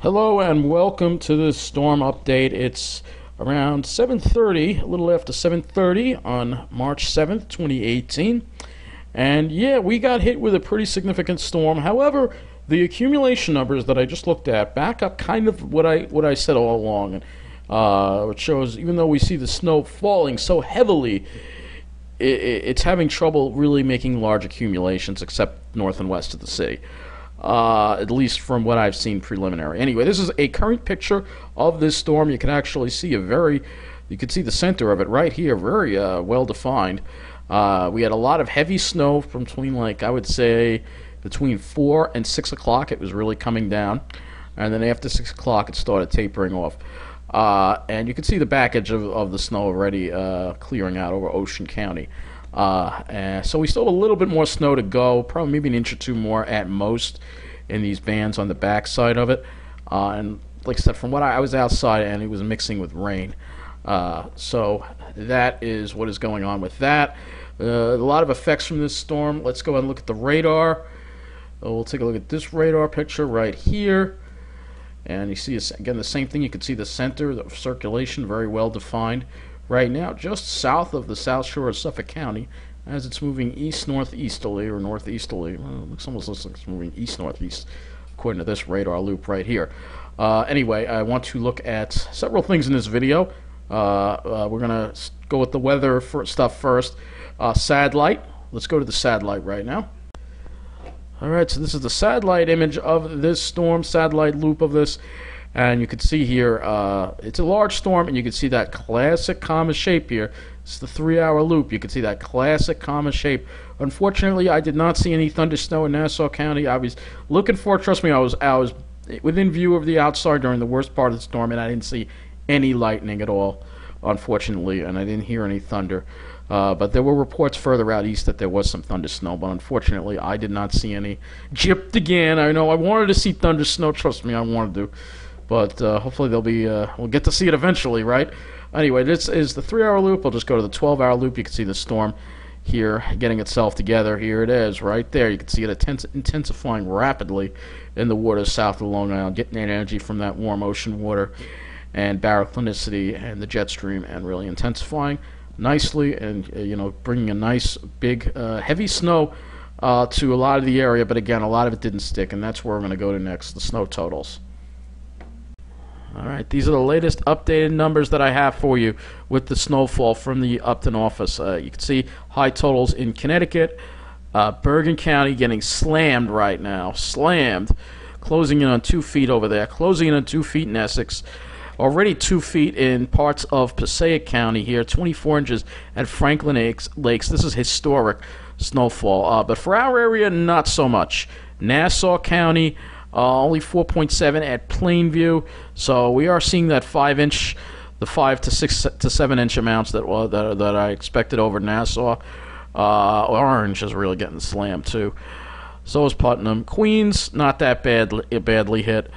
Hello and welcome to the storm update. It's around 7:30, a little after 7:30 on March 7th, 2018. And yeah, we got hit with a pretty significant storm. However, the accumulation numbers that I just looked at back up kind of what I said all along. Which shows even though we see the snow falling so heavily, it's having trouble really making large accumulations except north and west of the city. At least from what I've seen preliminary. Anyway, this is a current picture of this storm. You can actually see you can see the center of it right here, very well defined. We had a lot of heavy snow from between, like, I would say, between 4 and 6 o'clock. It was really coming down. And then after 6 o'clock, it started tapering off. And you can see the back edge of the snow already clearing out over Ocean County. So we still have a little bit more snow to go, probably maybe an inch or two more at most in these bands on the back side of it. And like I said, from what I was outside and it was mixing with rain. So that is what is going on with that. A lot of effects from this storm. Let's go ahead and look at the radar. We'll take a look at this radar picture right here. And you see, again, the same thing. You can see the center, the circulation, very well defined. Right now, just south of the south shore of Suffolk County, as it's moving east-northeasterly or northeasterly. Well, it almost looks like it's moving east-northeast, according to this radar loop right here. Anyway, I want to look at several things in this video. We're going to go with the weather stuff first. Satellite. Let's go to the satellite right now. Alright, so this is the satellite image of this storm, satellite loop of this. And you can see here, it's a large storm, and you can see that classic comma shape here. It's the 3-hour loop. You can see that classic comma shape. Unfortunately, I did not see any thunder snow in Nassau County. I was looking for it. Trust me, I was within view of the outside during the worst part of the storm, and I didn't see any lightning at all, unfortunately, and I didn't hear any thunder. But there were reports further out east that there was some thunder snow, but unfortunately, I did not see any. Gypped again. I know I wanted to see thunder snow. Trust me, I wanted to. But hopefully we'll get to see it eventually, right? Anyway, this is the 3-hour loop. I'll just go to the 12-hour loop. You can see the storm here getting itself together. Here it is, right there. You can see it intensifying rapidly in the waters south of Long Island, getting that energy from that warm ocean water and baroclinicity and the jet stream, and really intensifying nicely, and bringing a nice big heavy snow to a lot of the area. But again, a lot of it didn't stick, and that's where we're going to go to next, the snow totals. Alright, these are the latest updated numbers that I have for you with the snowfall from the Upton office. You can see high totals in Connecticut, Bergen County getting slammed right now, closing in on 2 feet over there, closing in on 2 feet in Essex, already 2 feet in parts of Passaic County here, 24 inches at Franklin Lakes. This is historic snowfall, but for our area, not so much. Nassau County, only 4.7 at Plainview, so we are seeing that 5-inch, the 5 to 6 to 7 inch amounts that I expected over Nassau. Orange is really getting slammed too. So is Putnam. Queens, not that badly hit.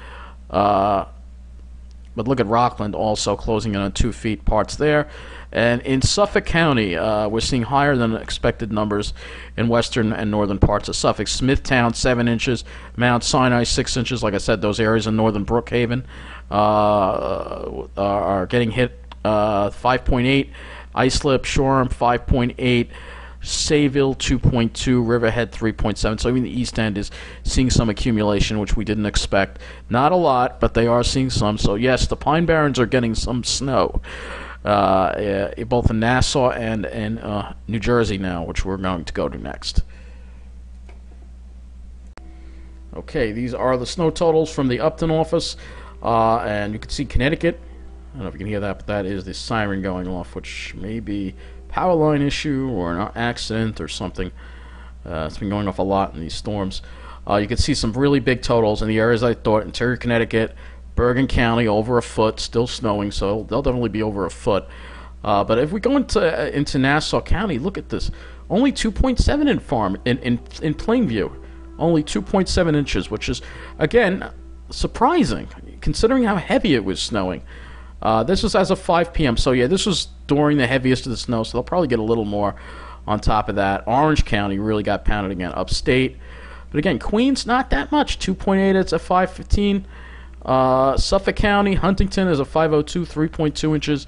But look at Rockland also closing in on 2 feet parts there. And in Suffolk County, we're seeing higher than expected numbers in western and northern parts of Suffolk. Smithtown, 7 inches. Mount Sinai, 6 inches. Like I said, those areas in northern Brookhaven are getting hit. 5.8. Islip, Shoreham, 5.8. Sayville 2.2, Riverhead 3.7. So even the East End is seeing some accumulation, which we didn't expect. Not a lot, but they are seeing some. So yes, the Pine Barrens are getting some snow, both in Nassau and in New Jersey now, which we're going to go to next. Okay, these are the snow totals from the Upton office, and you can see Connecticut. I don't know if you can hear that, but that is the siren going off, which may be power line issue or an accident or something. It's been going off a lot in these storms. You can see some really big totals in the areas I thought. Interior Connecticut, Bergen County, over a foot, still snowing, so they'll definitely be over a foot. But if we go into Nassau County, look at this. Only 2.7 in Plainview. Only 2.7 inches, which is, again, surprising, considering how heavy it was snowing. This was as of 5 p.m. So yeah, this was during the heaviest of the snow, so they'll probably get a little more on top of that. Orange County really got pounded again. Upstate, but again, Queens, not that much. 2.8, it's at 5:15. Suffolk County, Huntington is a 502, 3.2 inches,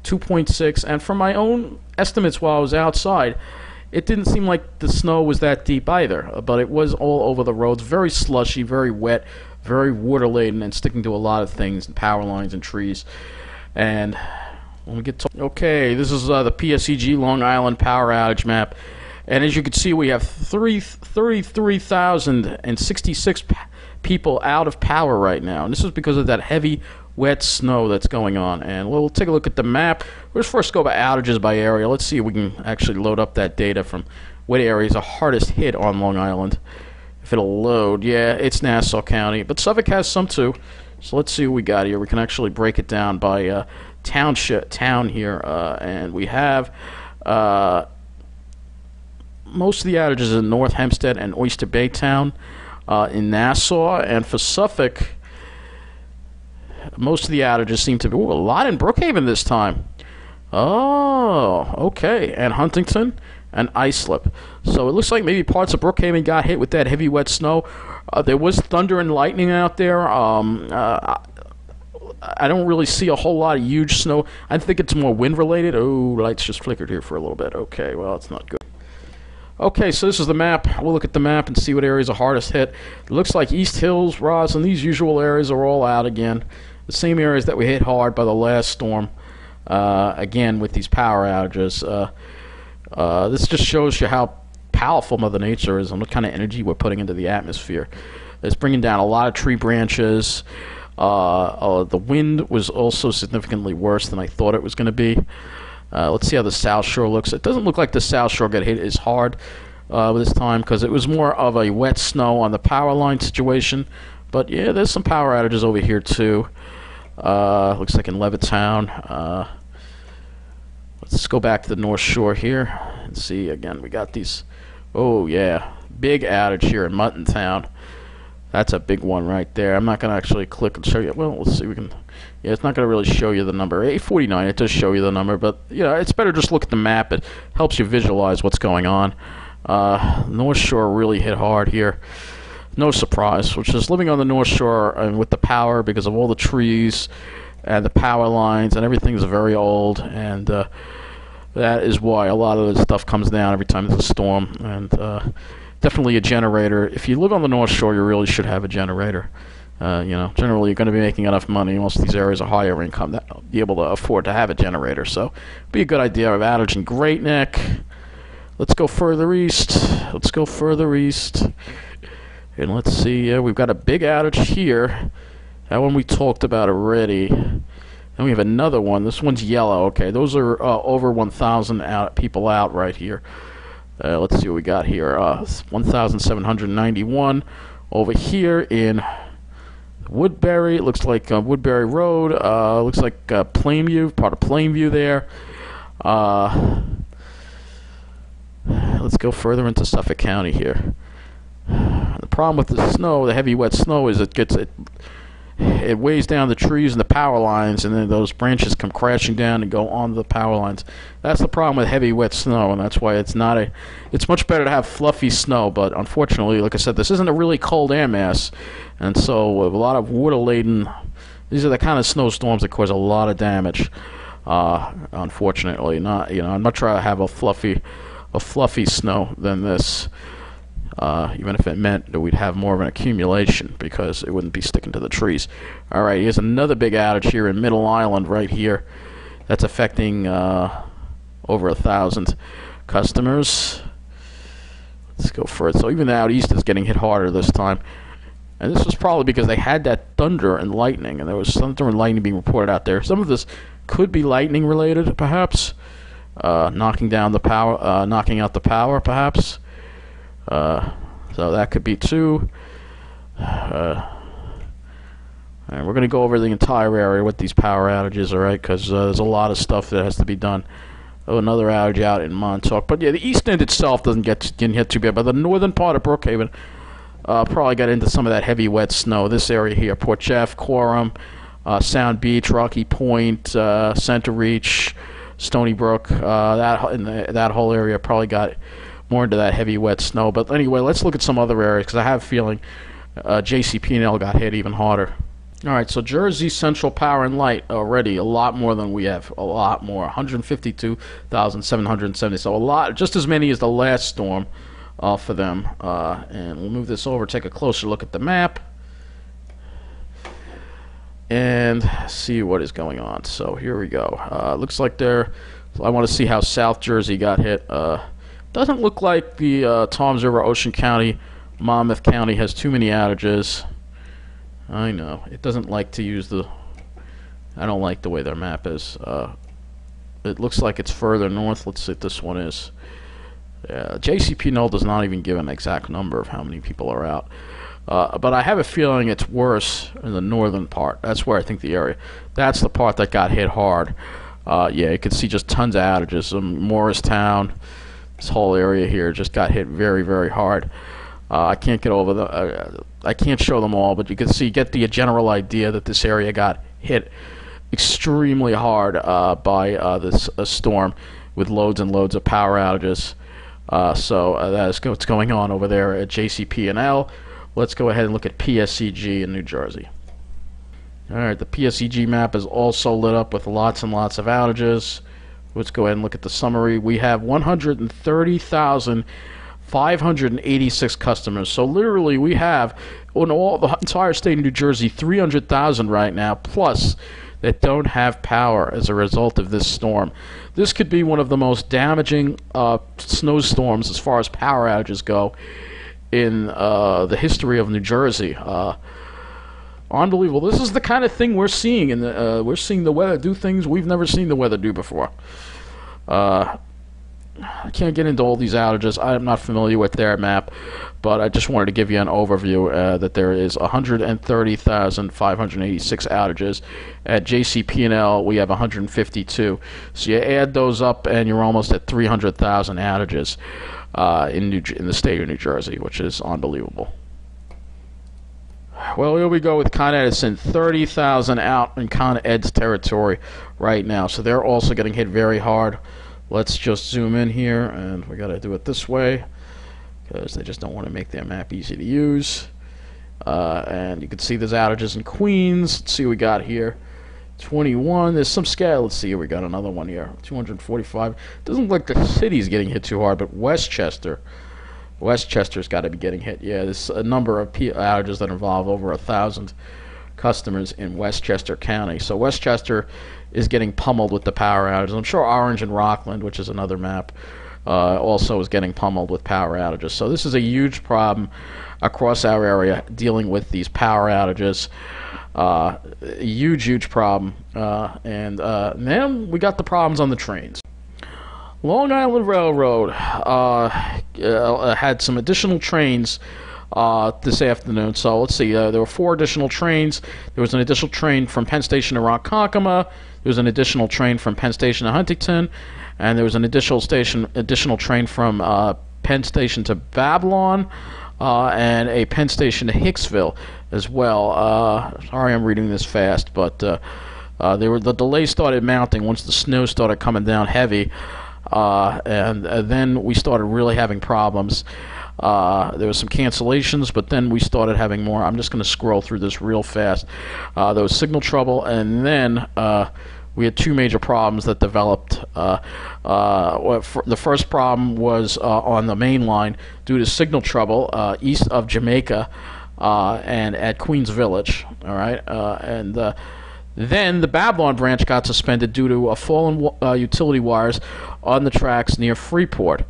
2.6. And from my own estimates while I was outside, it didn't seem like the snow was that deep either, but it was all over the roads, very slushy, very wet, very water-laden, and sticking to a lot of things, and power lines and trees. And when we get to... Okay, this is the PSEG Long Island power outage map. And as you can see, we have 33,066 people out of power right now. And this is because of that heavy, wet snow that's going on. And we'll take a look at the map. Let's first go by outages by area. Let's see if we can actually load up that data from what areas are hardest hit on Long Island. If it'll load, yeah, it's Nassau County. But Suffolk has some too. So let's see what we got here. We can actually break it down by town here. And we have... most of the outages in North Hempstead and Oyster Bay Town in Nassau. And for Suffolk, most of the outages seem to be... Ooh, a lot in Brookhaven this time. Oh, okay. And Huntington and Islip. So it looks like maybe parts of Brookhaven got hit with that heavy wet snow. There was thunder and lightning out there. I don't really see a whole lot of huge snow. I think it's more wind related. Oh, lights just flickered here for a little bit. Okay, well, it's not good. Okay, so this is the map. We'll look at the map and see what areas are hardest hit. It looks like East Hills, Roslyn, these usual areas are all out again. The same areas that we hit hard by the last storm. Again, with these power outages. This just shows you how powerful Mother Nature is and what kind of energy we're putting into the atmosphere. It's bringing down a lot of tree branches. The wind was also significantly worse than I thought it was going to be. Let's see how the South Shore looks. It doesn't look like the South Shore got hit as hard this time because it was more of a wet snow on the power line situation. But yeah, there's some power outages over here too. Looks like in Levittown. Let's go back to the North Shore here and see again. We got these. Oh yeah, big outage here in Muttontown. That's a big one right there. I'm not going to actually click and show you. Well, let's see. We can. Yeah, it's not going to really show you the number. 849, it does show you the number, but you know, it's better just look at the map. It helps you visualize what's going on. North Shore really hit hard here. No surprise, which is living on the North Shore and with the power because of all the trees and the power lines and everything's very old, and that is why a lot of this stuff comes down every time there's a storm. And definitely a generator. If you live on the North Shore, you really should have a generator. You know, generally you're going to be making enough money. Most of these areas are higher income that be able to afford to have a generator. So, be a good idea of outage in Great Neck. Let's go further east. Let's go further east, and let's see. We've got a big outage here. That one we talked about already. Then we have another one. This one's yellow. Okay, those are over 1,000 people out right here. Let's see what we got here. 1,791 over here in Woodbury. It looks like Woodbury Road. Looks like Plainview, part of Plainview there. Let's go further into Suffolk County here. The problem with the snow, the heavy wet snow, is it weighs down the trees and the power lines, and then those branches come crashing down and go onto the power lines. That's the problem with heavy wet snow, and that's why it's much better to have fluffy snow. But unfortunately, like I said, this isn't a really cold air mass, and so with a lot of water laden, these are the kind of snowstorms that cause a lot of damage. Unfortunately, I'd much rather have a fluffy snow than this. Even if it meant that we'd have more of an accumulation because it wouldn't be sticking to the trees. All right, here's another big outage here in Middle Island right here. That's affecting over 1,000 customers. Let's go further. So even out east is getting hit harder this time. And this was probably because they had that thunder and lightning, and there was thunder and lightning being reported out there. Some of this could be lightning related, perhaps. Knocking out the power, perhaps. So that could be too. And we're going to go over the entire area with these power outages, all right? Because there's a lot of stuff that has to be done. Oh, another outage out in Montauk. But yeah, the east end itself didn't get too bad, but the northern part of Brookhaven probably got into some of that heavy wet snow. This area here, Port Jeff, Quorum, Sound Beach, Rocky Point, Center Reach, Stony Brook. That whole area probably got more into that heavy wet snow. But anyway, let's look at some other areas because I have a feeling JCP&L got hit even harder. All right, so Jersey Central Power and Light already a lot more than we have. A lot more, 152,770. So a lot, just as many as the last storm for them. And we'll move this over, take a closer look at the map, and see what is going on. So here we go. Looks like they're. I want to see how South Jersey got hit. Doesn't look like the Toms River, Ocean County, Monmouth County has too many outages. I know it doesn't like to use the. I don't like the way their map is. It looks like it's further north. Let's see if this one is. Yeah, JCP does not even give an exact number of how many people are out. But I have a feeling it's worse in the northern part. That's where I think the area. That's the part that got hit hard. Yeah, you can see just tons of outages. Morristown, this whole area here just got hit very, very hard. I can't get over the. I can't show them all, but you can see, get the general idea that this area got hit extremely hard by this storm, with loads and loads of power outages. So that is what's going on over there at JCP&L. Let's go ahead and look at PSEG in New Jersey. All right, the PSEG map is also lit up with lots and lots of outages. Let's go ahead and look at the summary. We have 130,586 customers. So literally we have, on all the entire state of New Jersey, 300,000 right now, plus that don't have power as a result of this storm. This could be one of the most damaging snowstorms as far as power outages go in the history of New Jersey. Unbelievable. This is the kind of thing we're seeing, and we're seeing the weather do things we've never seen the weather do before. I can't get into all these outages. I'm not familiar with their map, but I just wanted to give you an overview that there is 130,586 outages. At JCP&L, we have 152. So you add those up, and you're almost at 300,000 outages in the state of New Jersey, which is unbelievable. Well, here we go with Con Edison, 30,000 out in Con Ed's territory right now. So they're also getting hit very hard. Let's just zoom in here, and we got to do it this way because they just don't want to make their map easy to use. And you can see there's outages in Queens. Let's see what we got here. 21. There's some scale. Let's see. We got another one here. 245. Doesn't look like the city's getting hit too hard, but Westchester's got to be getting hit. Yeah, there's a number of outages that involve over 1,000 customers in Westchester County. So Westchester is getting pummeled with the power outages. I'm sure Orange and Rockland, which is another map, also is getting pummeled with power outages. So this is a huge problem across our area, dealing with these power outages. A huge problem. And then we got the problems on the trains. Long Island Railroad had some additional trains this afternoon. So let's see, there were 4 additional trains. There was an additional train from Penn Station to Ronkonkoma. There was an additional train from Penn Station to Huntington, and there was an additional train from Penn Station to Babylon, and a Penn Station to Hicksville as well. Sorry, I'm reading this fast, but the delay started mounting once the snow started coming down heavy. And then we started really having problems. There was some cancellations, but then we started having more. I'm just going to scroll through this real fast. There was signal trouble, and then we had 2 major problems that developed. The first problem was on the main line due to signal trouble east of Jamaica and at Queens Village. All right, then the Babylon branch got suspended due to fallen utility wires on the tracks near Freeport.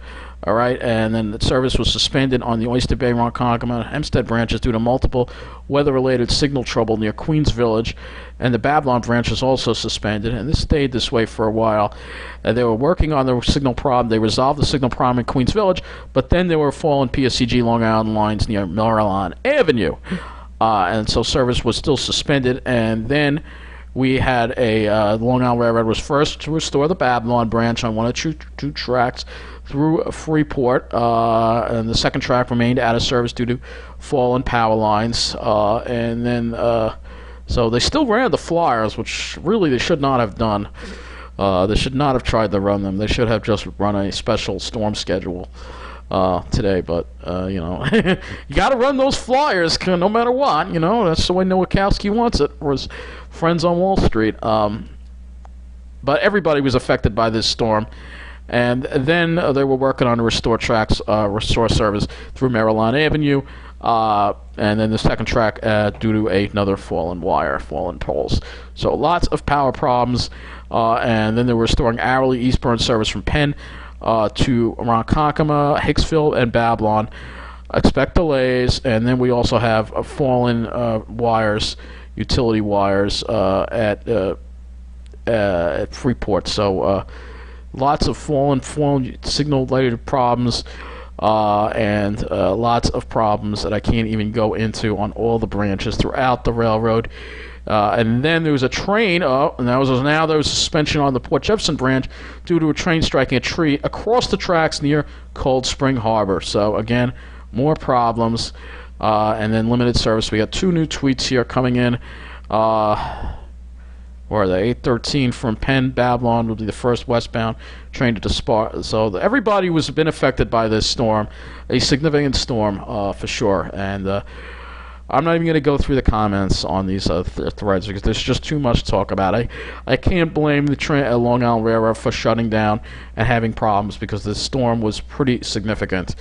All right, and then the service was suspended on the Oyster Bay, Ronkonkoma, and Hempstead branches due to multiple weather-related signal trouble near Queens Village, and the Babylon branch was also suspended, and this stayed this way for a while. They were working on the signal problem. They resolved the signal problem in Queens Village, but then there were fallen PSCG Long Island lines near Maryland Avenue, and so service was still suspended. And then we had a Long Island Railroad was first to restore the Babylon branch on one of 2 tracks through Freeport, and the second track remained out of service due to fallen power lines. And then, so they still ran the flyers, which really they should not have done. They should not have tried to run them. They should have just run a special storm schedule. today, but you know, you got to run those flyers no matter what. You know, that's the way Nowakowski wants it, or his friends on Wall Street. But everybody was affected by this storm. And then they were working on to restore service through Maryland Avenue. And then the second track due to another fallen poles. So lots of power problems. And then they were restoring hourly eastbound service from Penn to Ronkonkoma, Hicksville, and Babylon. Expect delays. And then we also have fallen wires, utility wires at Freeport. So lots of fallen signal-related problems, and lots of problems that I can't even go into on all the branches throughout the railroad. And then there was a train, and there was suspension on the Port Jefferson branch due to a train striking a tree across the tracks near Cold Spring Harbor. So again, more problems, and then limited service. We got 2 new tweets here coming in. Or the 813 from Penn, Babylon will be the first westbound train to depart. So everybody was been affected by this storm, a significant storm for sure. And I'm not even going to go through the comments on these threads because there's just too much to talk about. I can't blame the Long Island Railroad for shutting down and having problems because the storm was pretty significant.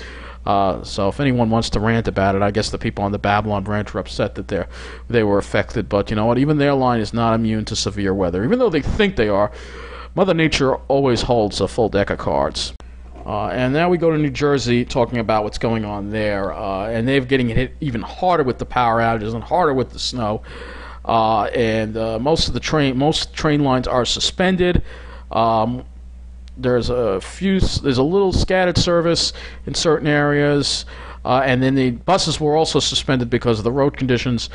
So if anyone wants to rant about it, I guess the people on the Babylon branch were upset that they were affected. But you know what? Even their line is not immune to severe weather. Even though they think they are, Mother Nature always holds a full deck of cards. And now we go to New Jersey, talking about what's going on there. And they're getting hit even harder with the power outages and harder with the snow. And most train lines are suspended. There's a little scattered service in certain areas, and then the buses were also suspended because of the road conditions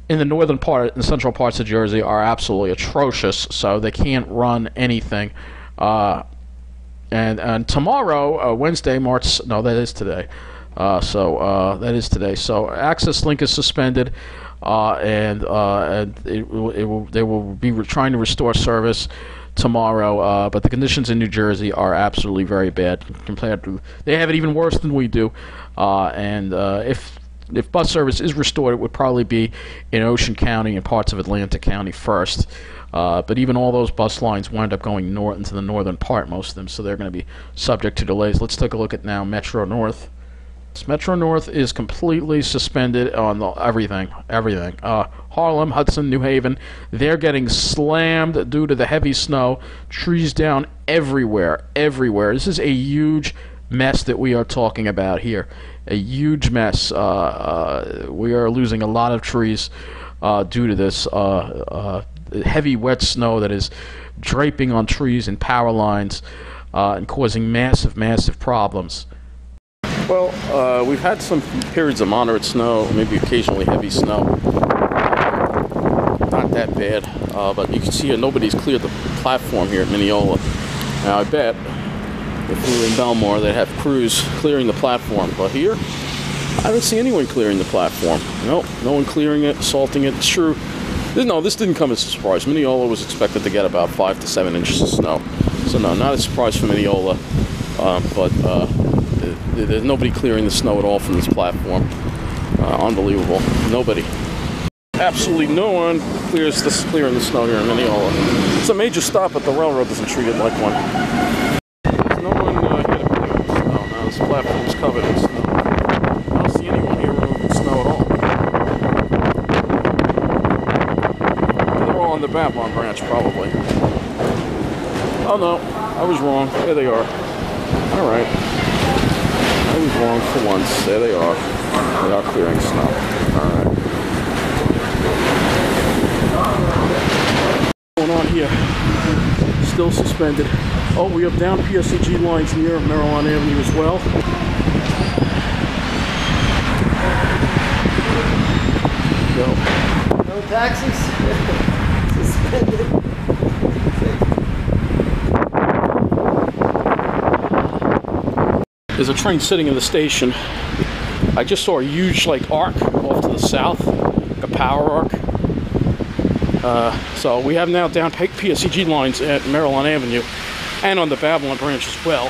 in the northern part and central parts of Jersey are absolutely atrocious, so they can't run anything. And tomorrow, Wednesday, that is today. That is today. So Access Link is suspended, and they will be trying to restore service tomorrow, but the conditions in New Jersey are absolutely very bad compared to. They have it even worse than we do, and if bus service is restored, it would probably be in Ocean County and parts of Atlantic County first. But even all those bus lines wind up going north into the northern part, most of them, so they're going to be subject to delays. Let's take a look at now Metro North. Metro North is completely suspended on everything. Harlem, Hudson, New Haven, they're getting slammed due to the heavy snow. Trees down everywhere. This is a huge mess that we are talking about here. A huge mess. We are losing a lot of trees due to this heavy, wet snow that is draping on trees and power lines and causing massive problems. Well, we've had some periods of moderate snow, maybe occasionally heavy snow. Not that bad, but you can see here nobody's cleared the platform here at Mineola. Now, I bet if we were in Belmore, they'd have crews clearing the platform. But here, I haven't seen anyone clearing the platform. Nope, no one clearing it, salting it. It's true. No, this didn't come as a surprise. Mineola was expected to get about 5 to 7 inches of snow. So no, not a surprise for Mineola, there's nobody clearing the snow at all from this platform. Unbelievable. Nobody. Absolutely no one clearing the snow here in Mineola. It's a major stop, but the railroad doesn't treat it like one. There's no one here to clear the snow. Now this platform's covered in snow. I don't see anyone here removing snow at all. They're all on the Babylon branch, probably. Oh no, I was wrong. There they are. All right. I was wrong for once. There they are. They are clearing snow. Alright. What's going on here? Still suspended. Oh, we have down PSEG lines near Maryland Avenue as well. Go. No taxis? Suspended. There's a train sitting in the station. I just saw a huge arc off to the south, a power arc. So we have now down PSEG lines at Maryland Avenue and on the Babylon branch as well.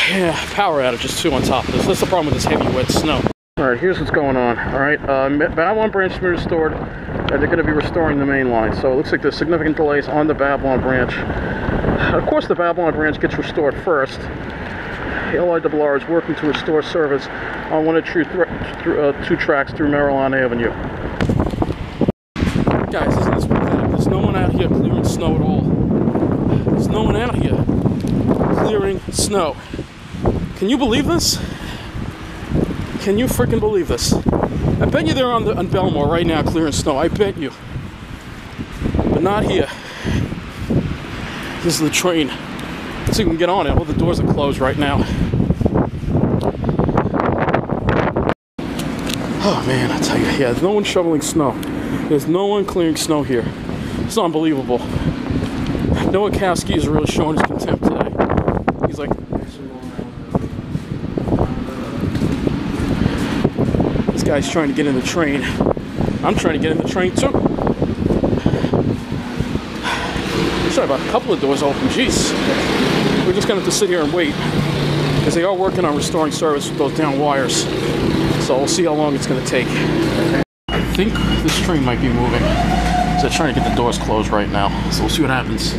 Yeah, power outages too on top of this. That's the problem with this heavy, wet snow. Alright, here's what's going on. Alright, Babylon branch has been restored, and they're going to be restoring the main line. So it looks like there's significant delays on the Babylon branch. Of course, the Babylon branch gets restored first. LIRR is working to restore service on one of two tracks through Maryland Avenue. Guys, isn't this pathetic? There's no one out here clearing snow at all. There's no one out here clearing snow. Can you believe this? Can you freaking believe this? I bet you they're on Belmore right now clearing snow. I bet you. But not here. This is the train. Let's see if we can get on it. Well, the doors are closed right now. Oh man, I tell you, yeah, there's no one shoveling snow. There's no one clearing snow here. It's unbelievable. Noah Kowski is really showing his contempt today. He's like, this guy's trying to get in the train. I'm trying to get in the train too. Sorry about a couple of doors open. Jeez. We're just going to have to sit here and wait because they are working on restoring service with those down wires. So we'll see how long it's going to take. I think this train might be moving. So they're trying to get the doors closed right now. So we'll see what happens.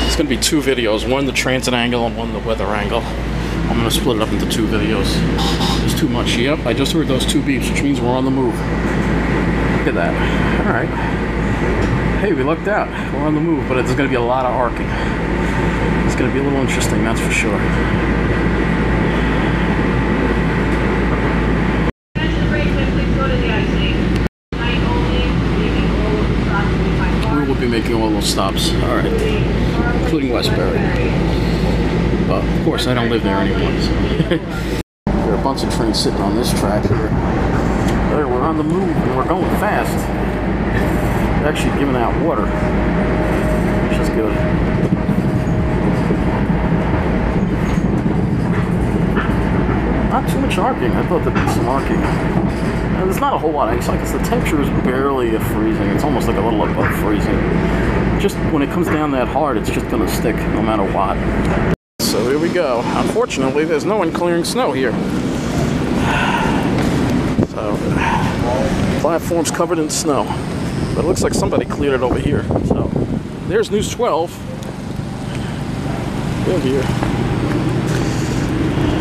It's going to be two videos. One the transit angle and one the weather angle. I'm going to split it up into two videos. There's too much. Yep, I just heard those two beeps, which means we're on the move. Look at that. All right. Hey, we lucked out. We're on the move, but there's going to be a lot of arcing. It's going to be a little interesting, that's for sure. We will be making all those stops. All right. Including Westbury. But, of course, I don't live there anymore. So. There are a bunch of trains sitting on this track here. We're on the move and we're going fast. They're actually giving out water, which is good. Not too much arcing. I thought there'd be some arcing. And there's not a whole lot. It's like the temperature is barely freezing. It's almost like a little above freezing. Just when it comes down that hard, it's just going to stick no matter what. So here we go. Unfortunately, there's no one clearing snow here. So, platform's covered in snow. But it looks like somebody cleared it over here. So, there's News 12. They're here.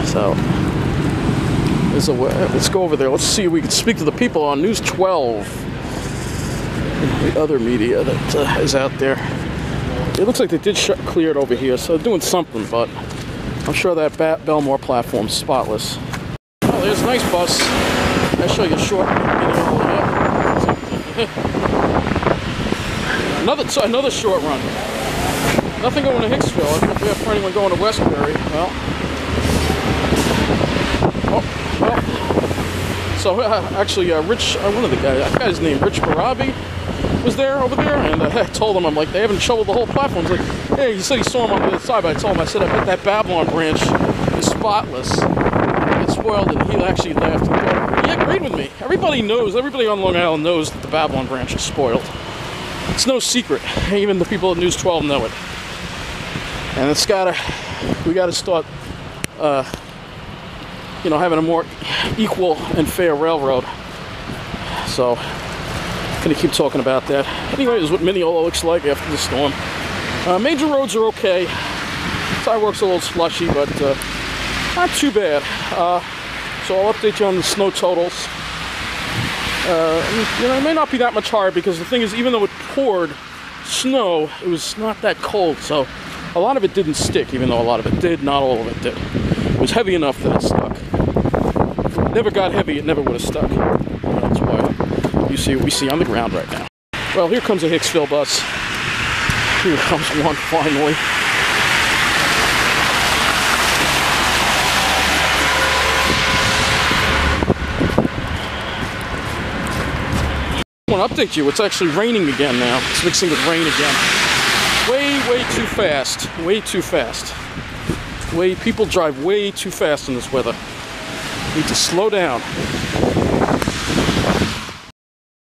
So, let's go over there. Let's see if we can speak to the people on News 12. The other media that is out there. It looks like they did clear it over here. So, they're doing something, but I'm sure that Belmore platform's spotless. Oh, there's a nice bus. I'll show you a short another short run. Nothing going to Hicksville. I think we have for anyone going to Westbury. Well. So actually, Rich, one of the guys, that guy's named Rich Barabi, was there over there, and I told him, I'm like, they haven't shoveled the whole platform. He's like, hey, he said he saw him on the other side, but I told him, I said, I bet that Babylon branch is spotless. It's spoiled, and he actually laughed. He agreed with me. Everybody on Long Island knows that the Babylon branch is spoiled. It's no secret. Even the people at News 12 know it. And we gotta start, having a more equal and fair railroad. So, gonna keep talking about that. Anyway, this is what Mineola looks like after the storm. Major roads are okay. Sidewalks a little slushy, but not too bad. So I'll update you on the snow totals. It may not be that much higher because the thing is, even though it poured snow, it was not that cold. So a lot of it didn't stick, even though a lot of it did. Not all of it did. It was heavy enough that it stuck. If it never got heavy, it never would have stuck. That's why you see what we see on the ground right now. Well, here comes a Hicksville bus. Here comes one finally. I want to update you. It's actually raining again now. It's mixing with rain again. Way too fast. Way too fast. People drive way too fast in this weather. Need to slow down.